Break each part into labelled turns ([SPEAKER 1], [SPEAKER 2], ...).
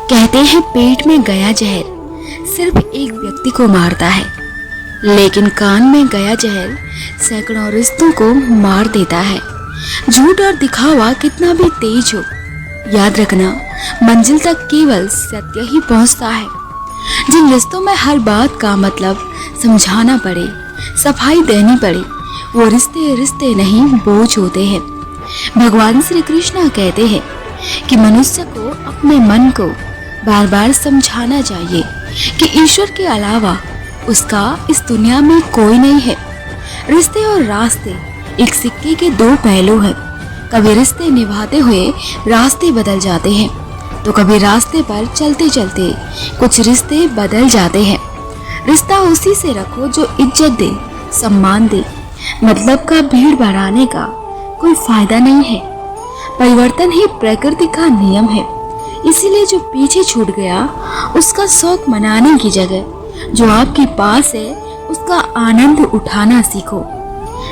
[SPEAKER 1] कहते हैं पेट में गया जहर सिर्फ एक व्यक्ति को मारता है, लेकिन कान में गया जहर सैकड़ों रिश्तों को मार देता है। झूठ और दिखावा कितना भी तेज हो, याद रखना मंजिल तक केवल सत्य ही पहुंचता है। जिन रिश्तों में हर बात का मतलब समझाना पड़े, सफाई देनी पड़े, वो रिश्ते रिश्ते नहीं बोझ होते हैं। भगवान श्री कृष्ण कहते हैं कि मनुष्य को अपने मन को बार बार समझाना चाहिए कि ईश्वर के अलावा उसका इस दुनिया में कोई नहीं है। रिश्ते और रास्ते एक सिक्के के दो पहलू हैं। कभी रिश्ते निभाते हुए रास्ते बदल जाते हैं, तो कभी रास्ते पर चलते चलते कुछ रिश्ते बदल जाते हैं। रिश्ता उसी से रखो जो इज्जत दे, सम्मान दे। मतलब का भीड़ बढ़ाने का कोई फायदा नहीं है। परिवर्तन ही प्रकृति का नियम है। इसीलिए जो पीछे छूट गया उसका शौक मनाने की जगह जो आपके पास है उसका आनंद उठाना सीखो।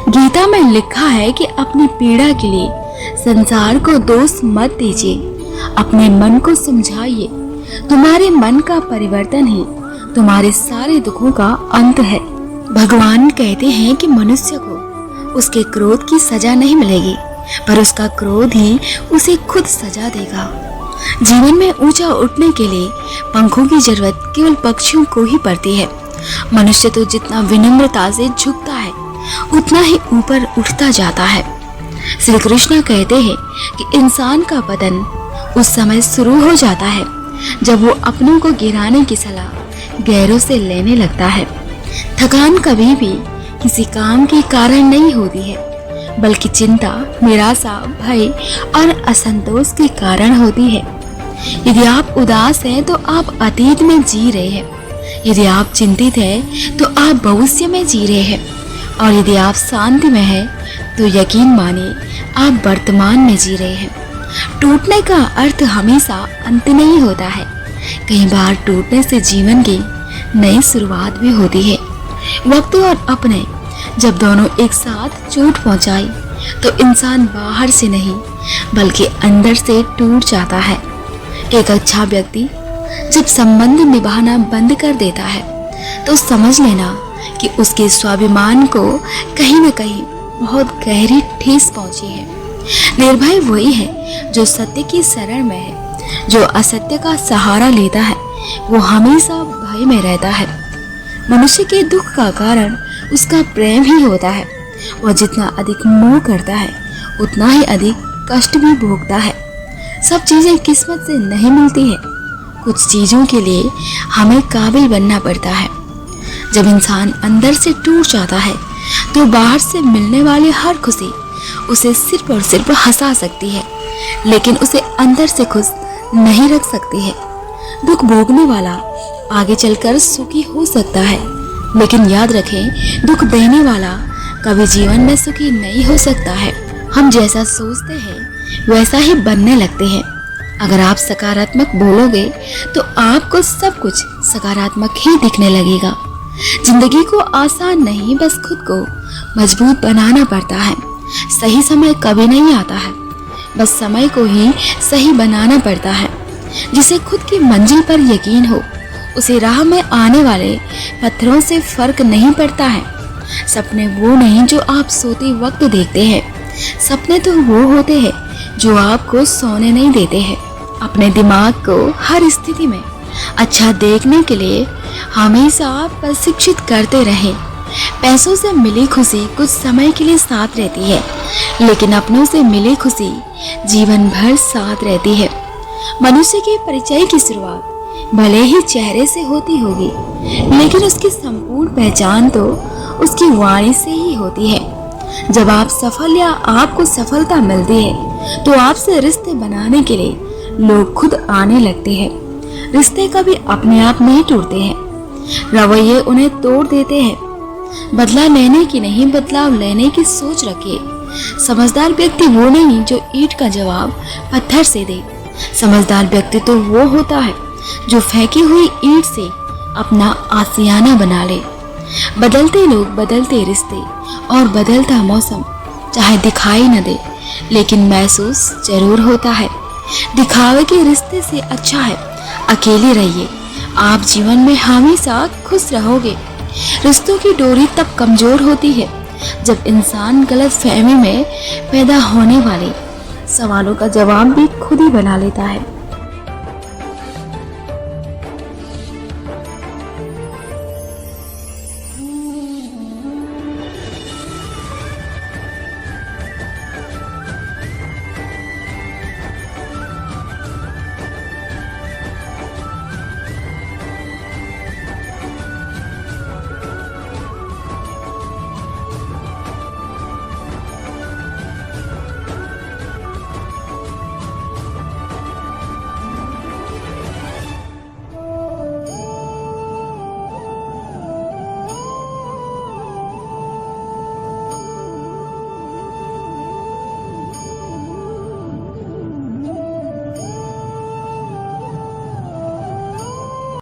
[SPEAKER 1] गीता में लिखा है कि अपनी पीड़ा के लिए संसार को दोष मत दीजिए, अपने मन को समझाइए। तुम्हारे मन का परिवर्तन ही तुम्हारे सारे दुखों का अंत है। भगवान कहते हैं कि मनुष्य को उसके क्रोध की सजा नहीं मिलेगी, पर उसका क्रोध ही उसे खुद सजा देगा। जीवन में ऊंचा उठने के लिए पंखों की जरूरत केवल पक्षियों को ही पड़ती है। मनुष्य तो जितना विनम्रता से झुकता है उतना ही ऊपर उठता जाता है। श्री कृष्ण कहते हैं कि इंसान का पतन उस समय शुरू हो जाता है जब वो अपनों को गिराने की सलाह गैरों से लेने लगता है। थकान कभी भी किसी काम के कारण नहीं होती है, बल्कि चिंता, निराशा, भय और असंतोष के कारण होती है। यदि आप उदास हैं तो आप अतीत में जी रहे हैं। यदि आप चिंतित हैं तो आप भविष्य में जी रहे हैं। और यदि आप शांति में हैं तो यकीन मानिए आप वर्तमान में जी रहे हैं। टूटने का अर्थ हमेशा अंत नहीं होता है। कई बार टूटने से जीवन की नई शुरुआत भी होती है। वक्त और अपने जब दोनों एक साथ चोट पहुंचाई तो इंसान बाहर से नहीं बल्कि अंदर से टूट जाता है। एक अच्छा व्यक्ति जब संबंध निभाना बंद कर देता है तो समझ लेना कि उसके स्वाभिमान को कहीं न कहीं बहुत गहरी ठेस पहुंची है। निर्भय वही है जो सत्य की शरण में है। जो असत्य का सहारा लेता है वो हमेशा भय में रहता है। मनुष्य के दुख का कारण उसका प्रेम ही होता है। वह जितना अधिक मोह करता है उतना ही अधिक कष्ट भी भोगता है। सब चीजें किस्मत से नहीं मिलती है। कुछ चीजों के लिए हमें काबिल बनना पड़ता है। जब इंसान अंदर से टूट जाता है तो बाहर से मिलने वाली हर खुशी उसे सिर्फ और सिर्फ हंसा सकती है, लेकिन उसे अंदर से खुश नहीं रख सकती है। दुख भोगने वाला आगे चलकर सुखी हो सकता है, लेकिन याद रखें दुख देने वाला कभी जीवन में सुखी नहीं हो सकता है। हम जैसा सोचते हैं वैसा ही बनने लगते हैं। अगर आप सकारात्मक बोलोगे तो आपको सब कुछ सकारात्मक ही दिखने लगेगा। जिंदगी को आसान नहीं बस खुद को मजबूत बनाना पड़ता है। सही समय कभी नहीं आता है, बस समय को ही सही बनाना पड़ता है। जिसे खुद की मंजिल पर यकीन हो उसे राह में आने वाले पत्थरों से फर्क नहीं पड़ता है। सपने वो नहीं जो आप सोते वक्त देखते हैं। सपने तो वो होते हैं जो आपको सोने नहीं देते हैं। अपने दिमाग को हर स्थिति में अच्छा देखने के लिए हमेशा प्रशिक्षित करते रहें। पैसों से मिली खुशी कुछ समय के लिए साथ रहती है, लेकिन अपनों से मिली खुशी जीवन भर साथ रहती है। मनुष्य के परिचय की शुरुआत भले ही चेहरे से होती होगी, लेकिन उसकी संपूर्ण पहचान तो उसकी वाणी से ही होती है। जब आप सफल या आपको सफलता मिलती है तो आपसे रिश्ते बनाने के लिए लोग खुद आने लगते हैं। रिश्ते कभी अपने आप नहीं टूटते हैं, रवैये उन्हें तोड़ देते हैं। बदला लेने की नहीं बदलाव लेने की सोच रखिए। समझदार व्यक्ति वो नहीं जो ईंट का जवाब पत्थर से दे। समझदार व्यक्ति तो वो होता है जो फेंकी हुई ईंट से अपना आशियाना बना ले। बदलते लोग, बदलते रिश्ते और बदलता मौसम चाहे दिखाई न दे लेकिन महसूस जरूर होता है। दिखावे के रिश्ते से अच्छा है अकेले रहिए, आप जीवन में हमेशा खुश रहोगे। रिश्तों की डोरी तब कमजोर होती है जब इंसान गलत फहमी में पैदा होने वाले सवालों का जवाब भी खुद ही बना लेता है।